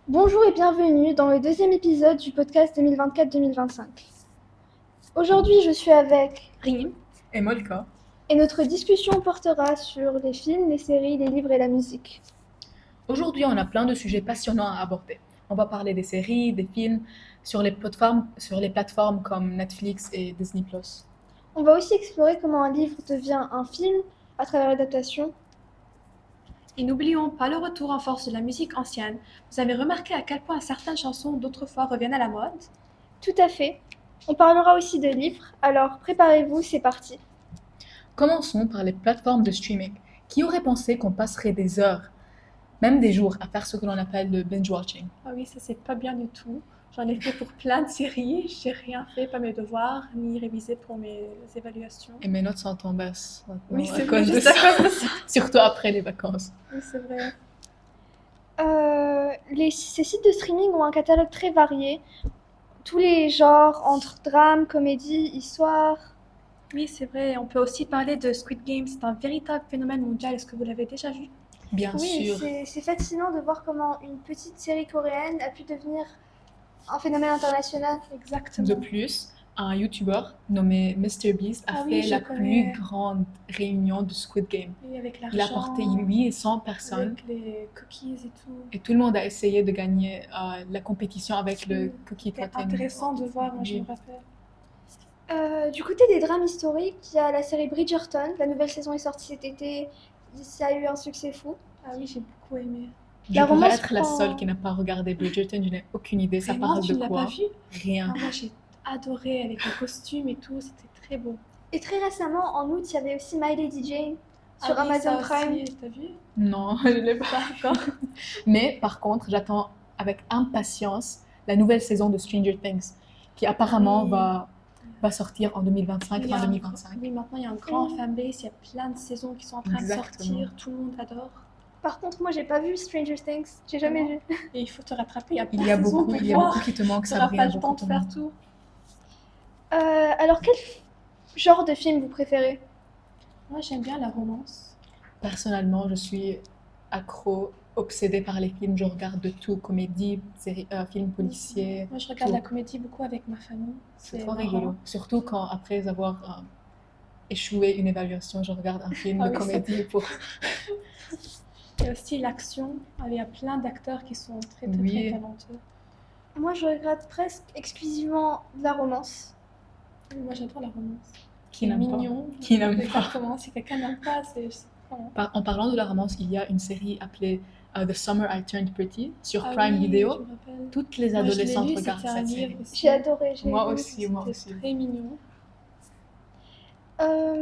Bonjour et bienvenue dans le deuxième épisode du podcast 2024-2025. Aujourd'hui, je suis avec Rim. Et Molka. et notre discussion portera sur les films, les séries, les livres et la musique. Aujourd'hui, on a plein de sujets passionnants à aborder. On va parler des séries, des films, sur les plateformes comme Netflix et Disney+. On va aussi explorer comment un livre devient un film à travers l'adaptation. Et n'oublions pas le retour en force de la musique ancienne. Vous avez remarqué à quel point certaines chansons d'autrefois reviennent à la mode? Tout à fait. On parlera aussi de livres, alors préparez-vous, c'est parti. Commençons par les plateformes de streaming. Qui aurait pensé qu'on passerait des heures, même des jours, à faire ce que l'on appelle le binge-watching? Ah oui, ça c'est pas bien du tout. J'en ai fait pour plein de séries, j'ai rien fait, pas mes devoirs, ni révisé pour mes évaluations. Et mes notes sont en baisse maintenant Oui, à c'est vrai, cause de juste à ça. cause de ça. Surtout après les vacances. Oui, c'est vrai. Ces sites de streaming ont un catalogue très varié. Tous les genres, entre drame, comédie, histoire. Oui, c'est vrai. On peut aussi parler de Squid Game. C'est un véritable phénomène mondial. Est-ce que vous l'avez déjà vu? Bien Oui, sûr. c'est fascinant de voir comment une petite série coréenne a pu devenir un phénomène international. Exactement. De plus, un YouTuber nommé MrBeast a Ah oui, fait je la connais. plus grande réunion de Squid Game. Oui, avec Il a porté l'argent, 800 personnes avec les cookies et tout. et tout le monde a essayé de gagner la compétition avec le Oui, cookie c'était cutting. intéressant de voir, moi je me Oui. Du côté des drames historiques, il y a la série Bridgerton. La nouvelle saison est sortie cet été. Ça a eu un succès fou. Ah oui, j'ai beaucoup aimé. Je La pourrais romance être la prend- seule qui n'a pas regardé Bridgerton, je n'ai aucune idée. Ça Vraiment, parle tu de ne l'as quoi? pas vu? Rien. Ah, moi j'ai adoré avec les costumes et tout, c'était très beau. Et très récemment, en août, il y avait aussi My Lady Jane sur Ah oui, Amazon ça Prime. aussi, t'as vu? Non, je ne l'ai pas. D'accord. Mais par contre, j'attends avec impatience la nouvelle saison de Stranger Things, qui apparemment Oui. va sortir en 2025, Il y a fin un 2025. Oui, maintenant il y a un grand Oui. fanbase, il y a plein de saisons qui sont en train de Exactement. sortir, tout le monde adore. Par contre, moi, j'ai pas vu Stranger Things. J'ai jamais Non. vu. Et il faut te rattraper, il y a Il plein y a de saisons beaucoup, pour il y a voir. beaucoup qui te manquent, Tu n'auras Sabrina, pas le temps beaucoup de te faire manquent. tout. Alors, quel genre de film vous préférez? Moi j'aime bien la romance. Personnellement, je suis accro, obsédée par les films. Je regarde de tout, comédie, séries, films policiers. Moi je regarde tout. la comédie beaucoup avec ma famille. C'est trop marrant. rigolo. Surtout quand, après avoir échoué une évaluation, je regarde un film Ah de oui, comédie pour... Il y a aussi l'action. Il y a plein d'acteurs qui sont très Oui. talentueux. Moi, je regarde presque exclusivement de la romance. Oui, moi j'adore la romance. Qui C'est n'aime pas? mignon. Qui n'aime pas? Exactement. Si quelqu'un n'aime pas, c'est voilà. En parlant de la romance, il y a une série appelée The Summer I Turned Pretty sur Ah Prime oui, Video. je me rappelle. Toutes les Moi, je l'ai adolescentes lu, regardent c'était un cette livre série. aussi. J'ai adoré. je l'ai Moi lu. aussi, moi C'était aussi. très mignon.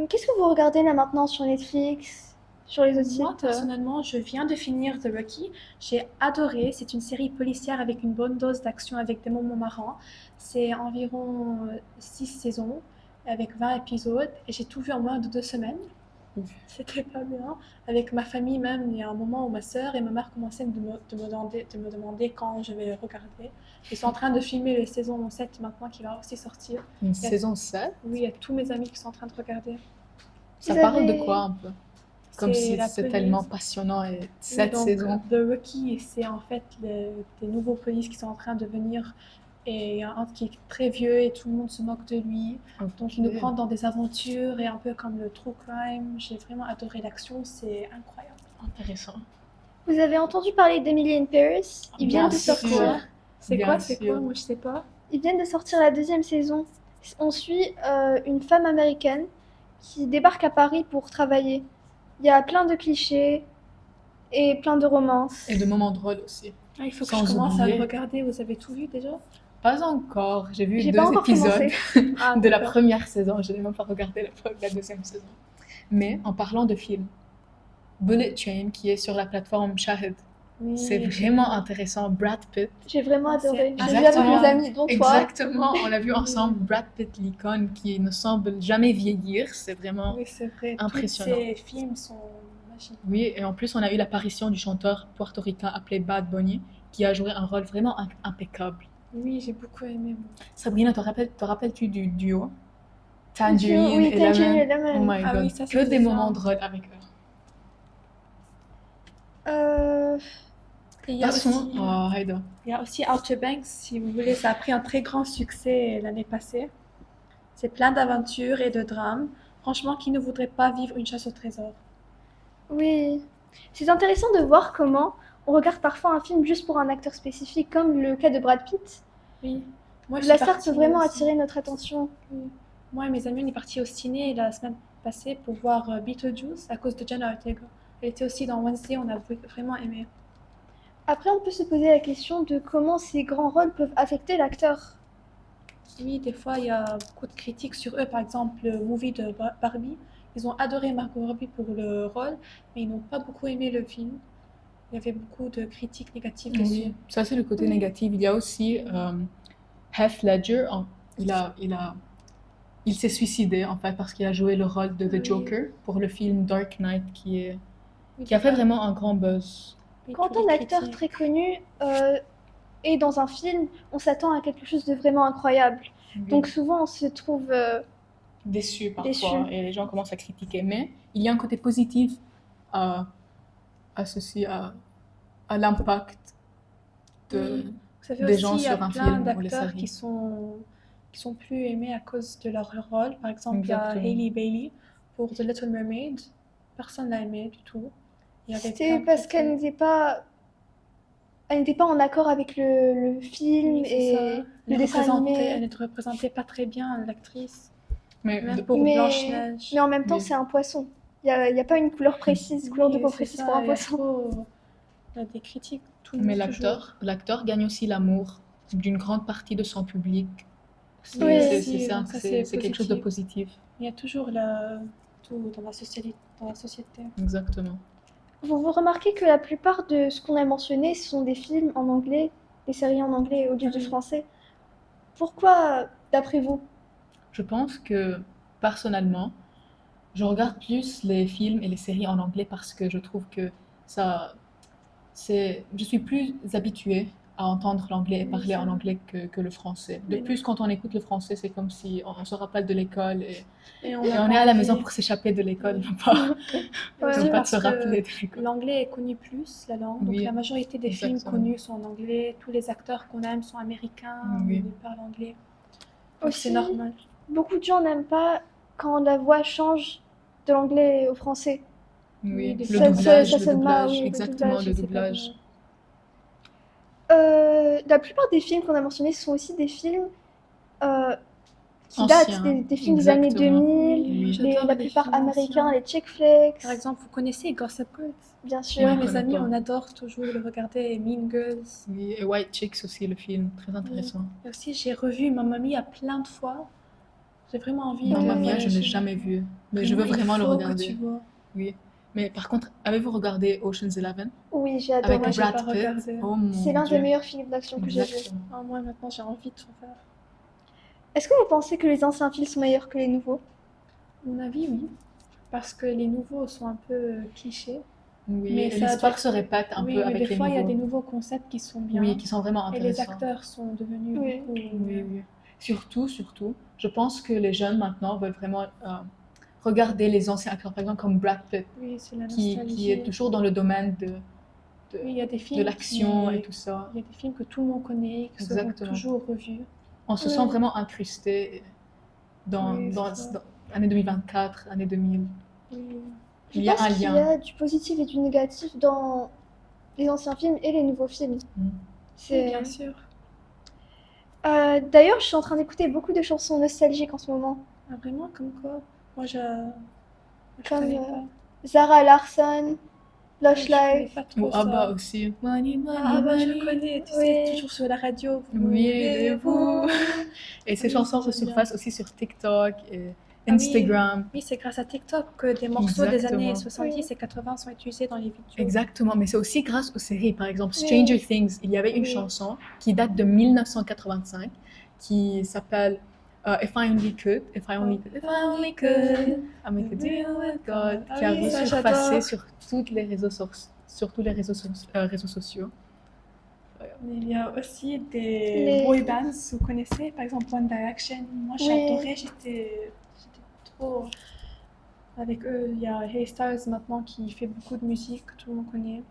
Qu'est-ce que vous regardez là maintenant sur Netflix, sur les autres Moi, sites personnellement, je viens de finir The Rookie. J'ai adoré. C'est une série policière avec une bonne dose d'action, avec des moments marrants. C'est environ 6 saisons, avec 20 épisodes. Et j'ai tout vu en moins de 2 semaines. Ouf. C'était pas bien. Avec ma famille même, il y a un moment où ma sœur et ma mère commençaient de me demander quand je vais regarder. Ils sont en train de filmer la saison 7 maintenant qui va aussi sortir. Une saison 7? Oui, il y a tous mes amis qui sont en train de regarder. Ça Vous parle de avez- quoi un peu? Comme si la c'est police. tellement passionnant et Oui, cette donc, saison. The Rookie, c'est en fait des nouveaux polices qui sont en train de venir. Et il y a un qui est très vieux et tout le monde se moque de lui. Donc il nous prend dans des aventures et un peu comme le true crime. J'ai vraiment adoré l'action, c'est incroyable. Intéressant. Vous avez entendu parler d'Emily in Paris? Ils Bien viennent de sûr. sortir. C'est Bien quoi, c'est sûr. quoi? Moi je sais pas. Ils viennent de sortir la deuxième saison. On suit une femme américaine qui débarque à Paris pour travailler. Il y a plein de clichés et plein de romances. Et de moments drôles aussi. Ah, il faut que Sans je commence à oublier. le regarder. Vous avez tout vu déjà? Pas encore. J'ai vu J'ai 2 pas encore épisodes commencé. Ah, de la d'accord. première saison. Je n'ai même pas regardé la deuxième saison. Mais en parlant de films, Bullet Train, qui est sur la plateforme Shahid, Oui, c'est j'ai- vraiment intéressant. Brad Pitt. J'ai vraiment Ah, c'est- adoré. Je l'ai vu avec Exactement. mes amis, dont toi. Exactement, on l'a vu ensemble. Brad Pitt, l'icône qui ne semble jamais vieillir. C'est vraiment... Oui, c'est vrai. Impressionnant. Tous ces films sont magiques. Oui, et en plus, on a eu l'apparition du chanteur portoricain appelé Bad Bunny, qui a joué un rôle vraiment impeccable. Oui, j'ai beaucoup aimé. Moi. Sabrina, te rappelles-tu du duo Tangerine Oui, et Tangerine et Lemon? Lemon. Oh my Ah god, oui, ça, que c'est des bien. moments drôles avec eux. Euh, Et il y a Passons aussi, à Haïda. il y a aussi Outer Banks, si vous voulez, ça a pris un très grand succès l'année passée. C'est plein d'aventures et de drames. Franchement, qui ne voudrait pas vivre une chasse au trésor? Oui. C'est intéressant de voir comment on regarde parfois un film juste pour un acteur spécifique, comme le cas de Brad Pitt. Oui. Moi, je suis La star peut partie vraiment aussi. attirer notre attention. Oui. Moi et mes amis, on est partis au ciné la semaine passée pour voir Beetlejuice à cause de Jenna Ortega. Elle était aussi dans Wednesday, on a vraiment aimé. Après, on peut se poser la question de comment ces grands rôles peuvent affecter l'acteur. Oui, des fois, il y a beaucoup de critiques sur eux. Par exemple, le movie de Barbie. Ils ont adoré Margot Robbie pour le rôle, mais ils n'ont pas beaucoup aimé le film. Il y avait beaucoup de critiques négatives dessus. Oui, ça c'est le côté Oui. négatif. Il y a aussi Heath Ledger. Il s'est suicidé en fait parce qu'il a joué le rôle de The Oui. Joker pour le film Dark Knight Oui, qui a fait vraiment un grand buzz. oui, Quand tous un les acteur critiques. très connu est dans un film, on s'attend à quelque chose de vraiment incroyable. Oui. Donc souvent, on se trouve Déçu parfois déçu. et les gens commencent à critiquer. Mais il y a un côté positif à, ceci, à l'impact de, Oui. Vous savez des aussi, gens il y a sur un plein film ou les d'acteurs séries. qui sont plus aimés à cause de leur rôle. Par exemple, il y a Exactement. Hailey Bailey pour The Little Mermaid. Personne l'a aimée du tout. Il y avait C'était plein de parce qu'elle critiques. n'était pas en accord avec le film Oui, c'est ça. et le dessin Elle animé. ne représentait pas très bien l'actrice. Mais Même pour Mais, Blanche-Neige. mais en même temps, Oui. c'est un poisson. Il n'y a pas une couleur précise, couleur de Oui, peau c'est précise ça, pour un il y a poisson. il y a des critiques Mais toujours. l'acteur gagne aussi l'amour d'une grande partie de son public. Oui. Ça, c'est C'est quelque chose de positif. positif. Il y a toujours tout dans la société. Exactement. Vous remarquez que la plupart de ce qu'on a mentionné, ce sont des films en anglais, des séries en anglais au lieu du Oui. français. Pourquoi, d'après vous? Je pense que personnellement, je regarde plus les films et les séries en anglais parce que je trouve que ça, je suis plus habituée à entendre l'anglais et Oui, parler en ça. anglais que le français. De Oui, plus, quand on écoute le français, c'est comme si on se rappelle de l'école Et et a on pas est à la maison envie. pour s'échapper de l'école, Oui. non pas, Et Ouais. aussi non pas de parce se que rappeler de l'école. l'anglais est connu plus, la langue. Donc Oui, la majorité des films exactement. connus sont en anglais. Tous les acteurs qu'on aime sont américains, Oui. ils parlent anglais. Donc c'est Aussi, normal. beaucoup de gens n'aiment pas quand la voix change de l'anglais au français. Oui, des le fois, doublage, ça sonne mal, oui, le exactement, doublage. le c'est pas doublage. bon. La plupart des films qu'on a mentionnés sont aussi des films euh, qui datent, Ancien, des films des années exactement. 2000, Oui, j'adore la les plupart films américains, anciens. les chick flicks, Par exemple, vous connaissez Gossip Girl? bien sûr. Moi Oui, et mes connais amis, pas. on adore toujours le regarder. Et Mean Girls. Oui, et White Chicks aussi, le film, très intéressant. Et aussi, j'ai revu Mamma Mia plein de fois. J'ai vraiment envie de Mamma Mia, je ne l'ai voyager. jamais vu, mais je veux vraiment il le faut regarder. que tu vois. Oui. Mais par contre, avez-vous regardé Ocean's 11 Oui, j'ai avec adoré. Moi, j'ai pas Brad Pitt? regardé. Oh mon C'est l'un Dieu. des meilleurs films d'action que j'ai vu. Exactement. Ah, moi, maintenant, j'ai envie de en faire. Est-ce que vous pensez que les anciens films sont meilleurs que les nouveaux? À mon avis, oui. Parce que les nouveaux sont un peu clichés. Oui, Mais et ça l'histoire doit- se répète un Oui, peu mais avec des les fois, il y a des nouveaux. nouveaux concepts qui sont bien. Oui, qui sont vraiment Et les intéressants. acteurs sont devenus Oui. beaucoup Oui, mieux. oui. Surtout, je pense que les jeunes maintenant veulent vraiment regarder les anciens acteurs, par exemple comme Brad Pitt, Oui, c'est la qui nostalgie. est toujours dans le domaine Oui, il y a des de films l'action et tout ça. Il y a des films que tout le monde connaît, qui seront Exactement. toujours revus. On se Ouais. sent vraiment incrusté dans, Oui, dans, c'est ça. dans année 2024, année 2000. Oui. Je Il y a pense un qu'il y lien. a du positif et du négatif dans les anciens films et les nouveaux films. Mm. Oui, bien sûr. D'ailleurs, je suis en train d'écouter beaucoup de chansons nostalgiques en ce moment, Ah, vraiment, comme quoi? Moi, je comme connais pas. Zara Larsson, Lush Je connais Life. pas trop Ou ABBA ça. aussi. Money, money, Ah, bah, je money. connais, tu Oui. sais, toujours sur la radio. Oui, vous. Et ces Oui, chansons ça, se j'aime bien. surpassent aussi sur TikTok et Ah oui. Instagram. Oui, c'est grâce à TikTok que des morceaux des Exactement. années 70 Oui. et 80 sont utilisés dans les vidéos. Exactement, mais c'est aussi grâce aux séries. Par exemple, Oui. Stranger Things, il y avait une Oui. chanson qui date de 1985 qui s'appelle If I Only Could, If I Only Could, If I Only Could, I Make a Deal with God, Ah qui a oui, ça, resurfacé j'adore. sur toutes les sur tous les réseaux sociaux. Mais il y a aussi des Les- boy bands, vous connaissez, par exemple One Direction. Moi, Oui. j'adorais, j'étais trop avec eux. Il y a Harry Styles maintenant qui fait beaucoup de musique que tout le monde connaît.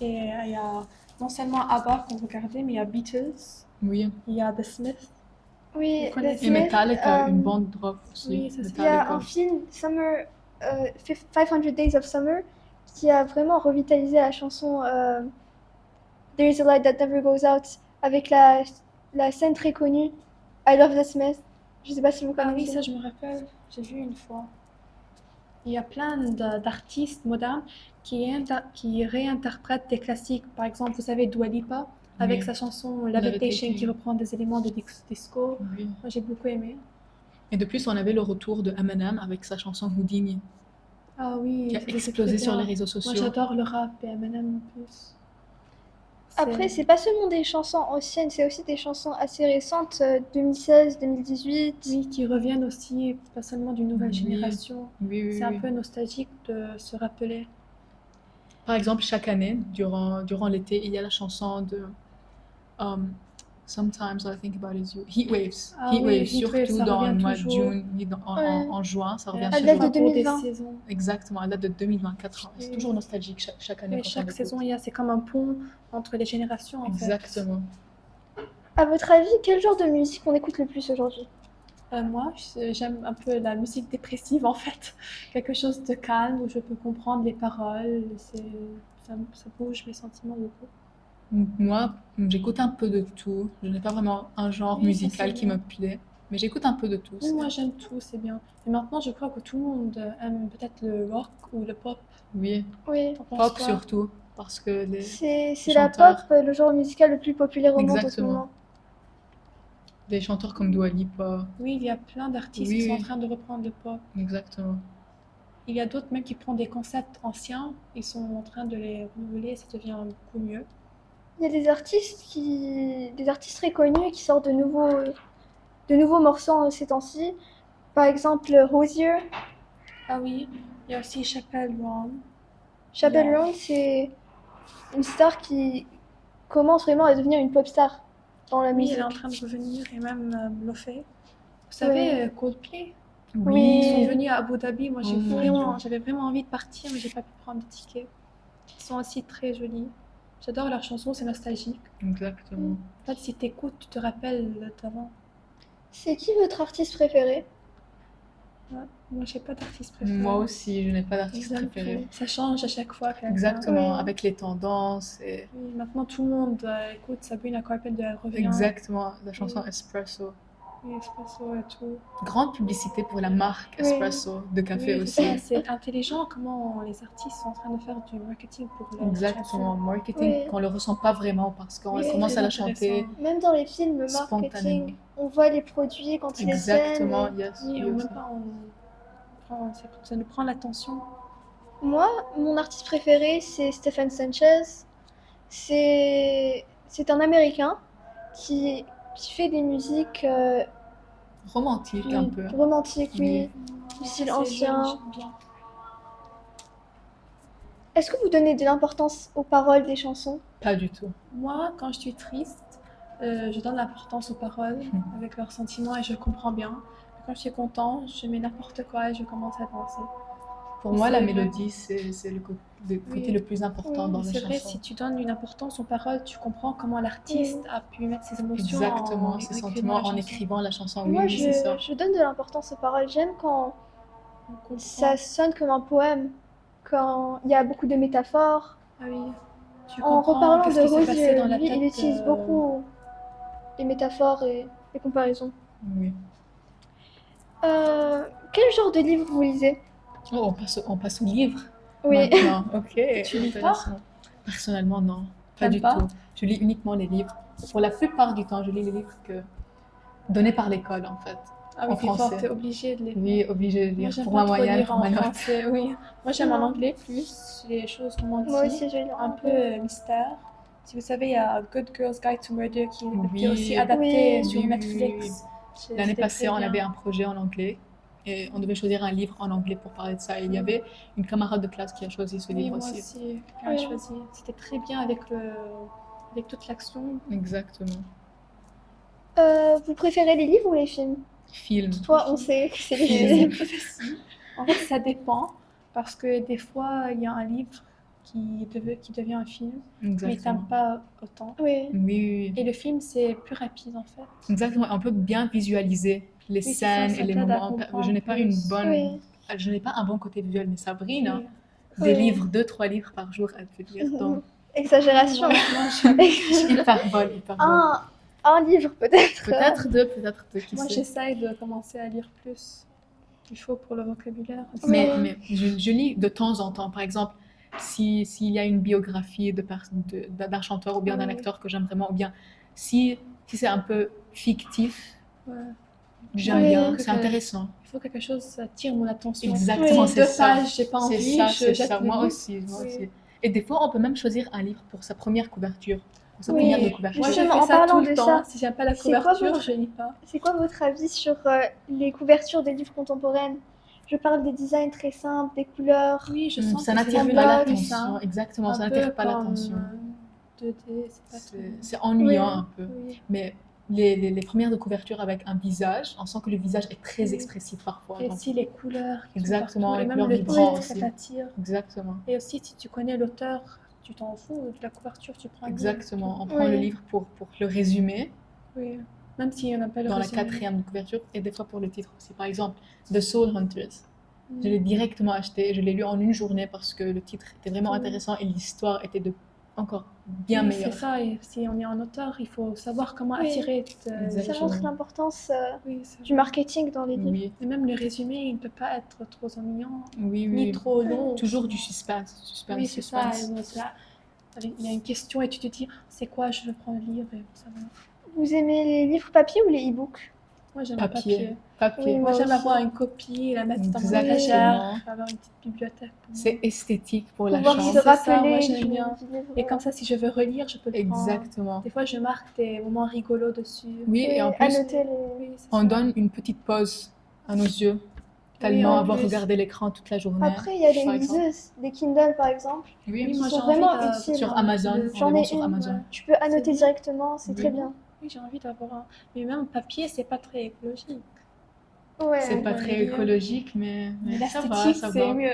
Et il y a non seulement ABBA qu'on regardait, mais il y a Beatles, Oui. il y a The Smiths. Oui, Vous The connaissez? Et Smiths, Metallica, une euh, bande de rock aussi. Oui, ça, c'est- il y a un Metallica. film, 500 Days of Summer, qui a vraiment revitalisé la chanson There is a light that never goes out, avec la scène très connue I Love the Smiths. Je sais pas si vous Ah oui, connaissez. ça je me rappelle, j'ai vu une fois. Il y a plein d'artistes modernes qui réinterprètent des classiques. Par exemple, vous savez Dua Lipa, avec Oui. sa chanson Levitation qui Levitating. reprend des éléments de disco. Oui. Moi j'ai beaucoup aimé. Et de plus, on avait le retour de Eminem avec sa chanson Houdini, Ah oui, qui a c'était explosé très sur les bien. réseaux Moi sociaux. j'adore le rap et Eminem en plus. Après, c'est pas seulement des chansons anciennes, c'est aussi des chansons assez récentes, 2016, 2018. Oui, qui reviennent aussi, pas seulement d'une nouvelle Oui. génération. Oui, oui, C'est un oui. peu nostalgique de se rappeler. Par exemple, chaque année, durant l'été, il y a la chanson de um, Sometimes I Think About Is You. Heat Waves. Ah Heat oui, Waves, Heat Wave, surtout ça dans le revient mois de toujours. juin, Ouais. en juin, ça revient Elle chaque date fois de toujours. pour des 2020. saisons. Exactement, elle date de 2024. C'est Oui. toujours nostalgique chaque année Oui, quand on chaque l'écoute. saison, c'est comme un pont entre les générations en fait. Exactement. À votre avis, quel genre de musique on écoute le plus aujourd'hui? Moi, j'aime un peu la musique dépressive en fait. Quelque chose de calme où je peux comprendre les paroles. Ça bouge mes sentiments beaucoup. Moi, j'écoute un peu de tout. Je n'ai pas vraiment un genre Oui, ça, musical c'est qui bien. me plaît, mais j'écoute un peu de tout. Oui, moi j'aime tout, c'est bien. Et maintenant, je crois que tout le monde aime peut-être le rock ou le pop. Oui, Oui, T'en penses pop quoi? surtout, parce que les c'est la pop, chanteurs, le genre musical le plus populaire au monde en ce exactement, moment. des chanteurs comme Dua Lipa, Oui, il y a plein d'artistes qui oui, sont en oui, train de reprendre le pop. exactement. Il y a d'autres même qui prennent des concepts anciens, ils sont en train de les renouveler et ça devient beaucoup mieux. Il y a des artistes très connus qui sortent de nouveaux morceaux ces temps-ci. Par exemple, Hozier, Ah oui, il y a aussi Chappell Roan. Chappell Yeah. Roan, c'est une star qui commence vraiment à devenir une pop star dans la Oui, elle est en musique. train de revenir et même le fait. Vous Ouais. savez, Coldplay, Oui. ils sont venus à Abu Dhabi. Moi, Oh mon Dieu. j'avais vraiment envie de partir, mais j'ai pas pu prendre de ticket. Ils sont aussi très jolis. J'adore leurs chansons, c'est nostalgique. Exactement. En fait, si t'écoutes, tu te rappelles d'avant. C'est qui votre artiste préféré? Ouais. Moi, j'ai pas d'artiste préféré. Moi aussi, je n'ai pas d'artiste J'aime préféré. tout. Ça change à chaque fois. Quelqu'un. Exactement, Oui. avec les tendances et Oui, maintenant tout le monde écoute Sabrina Carpenter, elle revient. exactement la chanson Oui. Espresso. Oui, Espresso et tout. Grande publicité pour la marque Oui. Espresso de café Oui, aussi. ça, c'est intelligent comment les artistes sont en train de faire du marketing pour leurs Exactement, chansons. marketing Oui. qu'on le ressent pas vraiment parce qu'on Oui, commence très à la chanter intéressant. Même dans les films spontanément. marketing, on voit les produits quand ils les tiennent. Exactement, et- yes, Oui, oui en même aussi. temps, ça nous prend l'attention. Moi, mon artiste préféré, c'est Stephen Sanchez. C'est un Américain qui fait des musiques Romantique un peu. romantiques, oui, Oui. du style C'est ancien. joli, j'aime bien. Est-ce que vous donnez de l'importance aux paroles des chansons? Pas du tout. Moi, quand je suis triste, je donne l'importance aux paroles avec leurs sentiments et je comprends bien. Mais quand je suis content, je mets n'importe quoi et je commence à danser. Pour Et moi, la c'est vrai. mélodie, c'est le côté Oui. le plus important Oui, dans les C'est vrai, chansons. si tu donnes une importance aux paroles, tu comprends comment l'artiste a pu mettre ses émotions Exactement, en ses écrivant sentiments la en chanson. écrivant la chanson. Oui, moi oui, c'est ça. je donne de l'importance aux paroles. J'aime quand On comprend. ça sonne comme un poème, quand il y a beaucoup de métaphores. Ah oui, tu En comprends reparlant qu'est-ce de qui s'est passé Rosier, dans la lui, tête. il utilise beaucoup les métaphores et les comparaisons. Oui. Quel genre de livre vous lisez? Oh, on passe au livre Oui. maintenant. Ok, Tu lis pas? intéressant. Personnellement, non, pas T'aimes du pas? tout. Je lis uniquement les livres. Pour la plupart du temps, je lis les livres donnés par l'école, en fait. Ah oui, En t'es fort, français. t'es obligé de les lire. Oui, obligé de Moi, lire j'aime pour pas ma trop moyenne, lire pour en ma note. français, oui. Moi, j'aime en Non. anglais plus, les choses romantiques, Moi aussi, je lis un peu mystère. Si vous savez, il y a Good Girl's Guide to Murder qui était aussi Oui, adapté oui, sur oui, oui, Netflix. L'année C'était passée, très on bien. avait un projet en anglais et on devait choisir un livre en anglais pour parler de ça. Et il y avait une camarade de classe qui a choisi ce Oui, livre moi aussi. aussi, quelqu'un a Oui. choisi. C'était très bien avec toute l'action. Exactement. Vous préférez les livres ou les films? Film. Toi, on sait que c'est les Film. films. En fait, ça dépend parce que des fois, il y a un livre qui devient un film, mais Exactement. t'aimes pas autant. Oui. Oui, oui, oui. Et le film, c'est plus rapide en fait. Exactement. On peut bien visualiser les Oui, c'est scènes ça et les t'aide à moments. comprendre Je n'ai pas plus. je n'ai pas un bon côté visuel, mais Sabrine, hein, Oui. des Oui. livres, 2-3 livres par jour, elle peut lire. Donc, Exagération. hyperbole, hyperbole. Un livre peut-être. Peut-être deux, qui Moi, sait. j'essaye de commencer à lire plus. Il faut pour le vocabulaire. aussi. Mais je lis de temps en temps. Par exemple, s'il y a une biographie d'un chanteur ou bien d'un Oui. acteur que j'aime vraiment, ou bien si c'est un peu fictif, Ouais. j'aime Oui. bien, Que c'est intéressant. Il faut quelque chose qui attire mon attention. Exactement, Oui. c'est Deux ça. pages, j'ai pas C'est envie, ça, je c'est jette ça. le Moi livre. aussi, moi Oui. aussi. Et des fois, on peut même choisir un livre pour sa première couverture, pour sa Oui. première de Moi, couverture. je Justement, fais en ça parlant tout le de temps. ça, Si j'aime pas la c'est quoi couverture, votre- je lis pas. C'est quoi votre avis sur les couvertures des livres contemporaines? Je parle des designs très simples, des couleurs. Oui, je sens Ça que n'attire c'est pas devenu l'attention, exactement, un ça peu n'attire pas comme, l'attention. 2D, c'est pas C'est ennuyant Oui. un peu. Oui. Mais les premières de couverture avec un visage, on sent que le visage est très Oui. expressif parfois. Et donc- aussi les couleurs qui Exactement, sont partout, les et même couleurs le vibrantes titre, ça aussi. t'attire. Exactement. Et aussi, si tu connais l'auteur, tu t'en fous de la couverture, tu prends le livre. Exactement. On prend Oui. le livre pour le résumer Oui. Même s'il n'y en a pas le dans la résumé. 4e de couverture et des fois pour le titre aussi. Par exemple, The Soul Hunters. Je Mm. l'ai directement acheté, je l'ai lu en une journée parce que le titre était vraiment Oui. intéressant et l'histoire était encore bien Oui, meilleure. c'est ça, et si on est un auteur, il faut savoir comment Oui. attirer. Ça Exactement. montre l'importance Oui, c'est du marketing dans les livres. Oui, Et même le résumé, il ne peut pas être trop ennuyant, oui, ni oui. trop long. Toujours du suspense, suspense, Oui, c'est ça. suspense. Et donc là, il y a une question et tu te dis, c'est quoi, je vais prendre le livre et ça va. Vous aimez les livres papier ou les e-books? Moi, j'aime Papier. le papier. Papier. Oui, Moi, j'aime aussi. avoir une copie, la mettre dans mon Exactement. étagère, avoir une petite bibliothèque. pour moi. C'est esthétique pour la Pouvoir Oui, se chambre. c'est ça, moi, rappeler j'aime du bien. livre. Et comme ça, si je veux relire, je peux le prendre. Exactement. Des fois, je marque des moments rigolos dessus. Oui, et en plus, annoter les... Oui, c'est on ça. donne une petite pause à nos yeux, tellement en avoir plus. regardé l'écran toute la journée. Après, il y a les par exemple. liseuses, des Kindle par exemple. Oui, Oui, moi, sont j'ai envie vraiment de- utiles. sur Amazon, on J'en les vend ai sur une, Amazon. ouais. Tu peux annoter bien. directement, c'est Oui. très bien. Oui, j'ai envie d'avoir un. Mais même papier, c'est pas très écologique. Ouais. C'est pas Ouais, très oui. écologique, mais Mais ça va, l'esthétique, ça c'est va. mieux.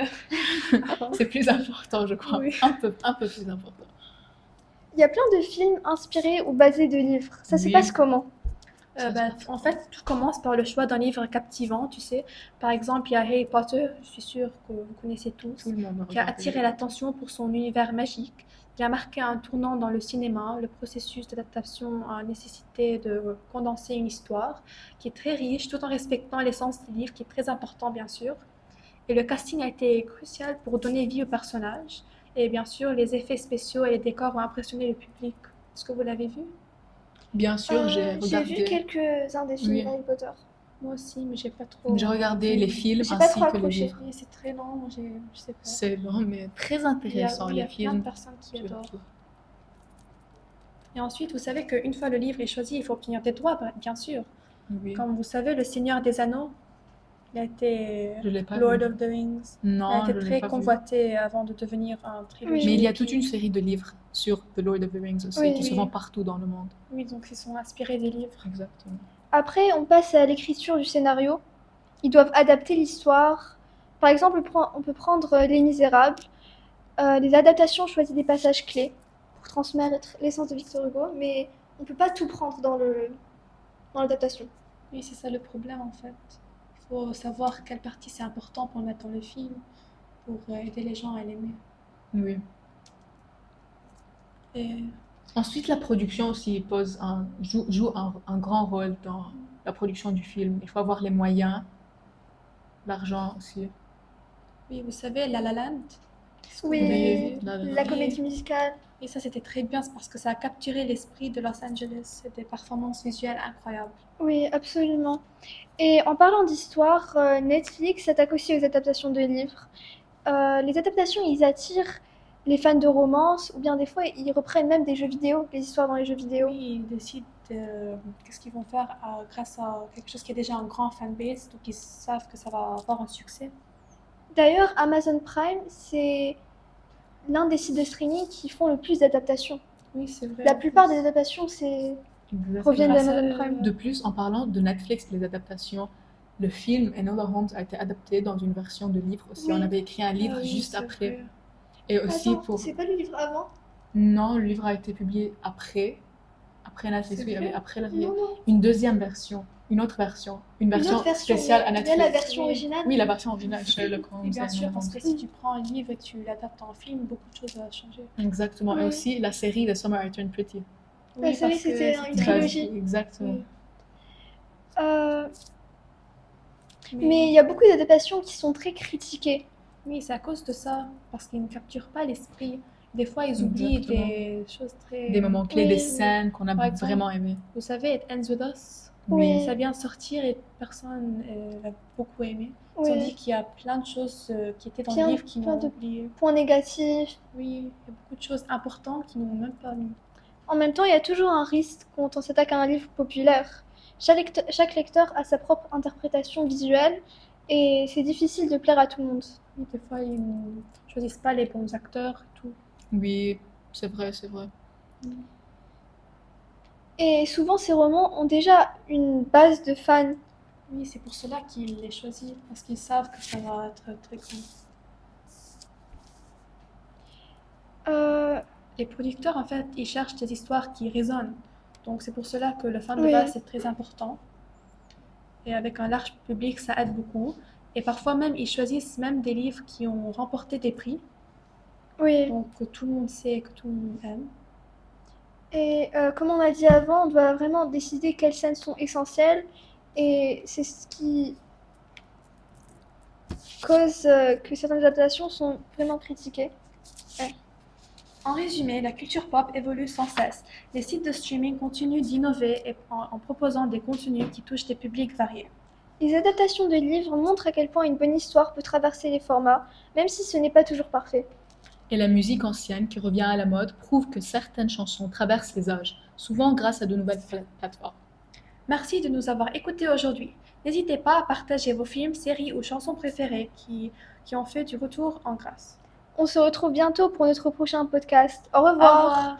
C'est plus important, je crois. Oui. Un peu plus important. Il y a plein de films inspirés ou basés de livres. Ça se Oui. passe comment? En fait, tout commence par le choix d'un livre captivant, tu sais. Par exemple, il y a Harry Potter, je suis sûre que vous connaissez tous, Tout le monde qui a regarde. attiré l'attention pour son univers magique. Il a marqué un tournant dans le cinéma. Le processus d'adaptation a nécessité de condenser une histoire qui est très riche, tout en respectant l'essence du livre, qui est très important, bien sûr. Et le casting a été crucial pour donner vie au personnage. Et bien sûr, les effets spéciaux et les décors ont impressionné le public. Est-ce que vous l'avez vu? Bien sûr, j'ai J'ai regardé. vu quelques-uns des films Oui. Harry Potter. Moi aussi, mais j'ai pas trop. J'ai regardé les films J'ai pas ainsi trop que les accroché. livres. Oui, c'est très lent, moi je sais pas. C'est long, mais très Il y a, intéressant, oui, il y a les plein de films. personnes qui surtout. adorent. Et ensuite, vous savez qu'une fois le livre est choisi, il faut obtenir des droits, bien sûr. Oui. Comme vous savez, Le Seigneur des Anneaux, il a été Je l'ai pas Lord vu. of the Rings. Non, Il a été je l'ai très pas vu. convoité avant de devenir un trilogie. Mais il y a toute une série de livres sur The Lord of the Rings aussi, Oui, qui se oui. vendent partout dans le monde. Oui, donc ils sont inspirés des livres. Exactement. Après, on passe à l'écriture du scénario. Ils doivent adapter l'histoire. Par exemple, on peut prendre Les Misérables. Les adaptations choisissent des passages clés pour transmettre l'essence de Victor Hugo, mais on peut pas tout prendre dans l'adaptation. Oui, c'est ça le problème en fait. Il faut savoir quelle partie c'est important pour le mettre dans le film, pour aider les gens à l'aimer. Oui. Et Ensuite, la production aussi joue un grand rôle dans la production du film. Il faut avoir les moyens, l'argent aussi. oui, vous savez, La La Land. Est-ce que Oui, vous l'avez vu? la comédie musicale. Et ça, c'était très bien, c'est parce que ça a capturé l'esprit de Los Angeles. C'était des performances visuelles incroyables. Oui, absolument. Et en parlant d'histoire, Netflix s'attaque aussi aux adaptations de livres. Les adaptations, ils attirent les fans de romance, ou bien des fois, ils reprennent même des jeux vidéo, les histoires dans les jeux vidéo. Oui, ils décident qu'est-ce qu'ils vont faire grâce à quelque chose qui est déjà un grand fanbase, donc ils savent que ça va avoir un succès. D'ailleurs, Amazon Prime, c'est l'un des sites de streaming qui font le plus d'adaptations. Oui, c'est vrai. La plupart des adaptations proviennent Grâce à d'Amazon eux, Prime. De plus, en parlant de Netflix, les adaptations, le film Enola Holmes a été adapté dans une version de livre aussi. Oui. On avait écrit un livre Ah oui, juste c'est après. vrai. Et aussi Attends, pour... c'est pas le livre avant? Non, le livre a été publié après Netflix, C'est oui, vrai? après la Non, non. une deuxième version, une autre version, une Une version autre version, spéciale à mais bien la Netflix. version Oui. originale. Oui, la version originale, Sherlock Holmes Et bien and sûr, parce Holmes. que si tu prends un livre et que tu l'adaptes en film, beaucoup de choses vont changer. Exactement. Et Ouais. aussi la série The Summer I Turned Pretty. La série, parce que c'était une c'était- trilogie. Exactement. Oui. Euh, mais il y a beaucoup d'adaptations qui sont très critiquées. Oui, c'est à cause de ça, parce qu'ils ne capturent pas l'esprit. Des fois, ils oublient Exactement. des choses très... Des moments clés, Oui. des scènes qu'on a Par exemple, vraiment aimées. Vous savez, It Ends With Us, Oui. ça vient de sortir et personne l'a beaucoup aimé. Oui. Tandis qu'il y a plein de choses qui étaient dans Plein- le livre qui plein n'ont de- oublié. Points négatifs. Oui, il y a beaucoup de choses importantes qui n'ont même pas mis. En même temps, il y a toujours un risque quand on s'attaque à un livre populaire. Chaque lecteur a sa propre interprétation visuelle et c'est difficile de plaire à tout le monde. Oui, des fois, ils ne choisissent pas les bons acteurs et tout. Oui, c'est vrai, c'est vrai. Et souvent, ces romans ont déjà une base de fans. Oui, c'est pour cela qu'ils les choisissent, parce qu'ils savent que ça va être très grand. Euh, Les producteurs, en fait, ils cherchent des histoires qui résonnent. Donc, c'est pour cela que le fan de Oui. base, c'est très important. Et avec un large public, ça aide beaucoup. Et parfois même, ils choisissent même des livres qui ont remporté des prix, oui. donc que tout le monde sait, que tout le monde aime. Et comme on a dit avant, on doit vraiment décider quelles scènes sont essentielles. Et c'est ce qui cause que certaines adaptations sont vraiment critiquées. En résumé, la culture pop évolue sans cesse. Les sites de streaming continuent d'innover en proposant des contenus qui touchent des publics variés. Les adaptations de livres montrent à quel point une bonne histoire peut traverser les formats, même si ce n'est pas toujours parfait. Et la musique ancienne qui revient à la mode prouve que certaines chansons traversent les âges, souvent grâce à de nouvelles plateformes. Merci de nous avoir écoutés aujourd'hui. N'hésitez pas à partager vos films, séries ou chansons préférées qui ont fait du retour en grâce. On se retrouve bientôt pour notre prochain podcast. Au Au revoir. revoir!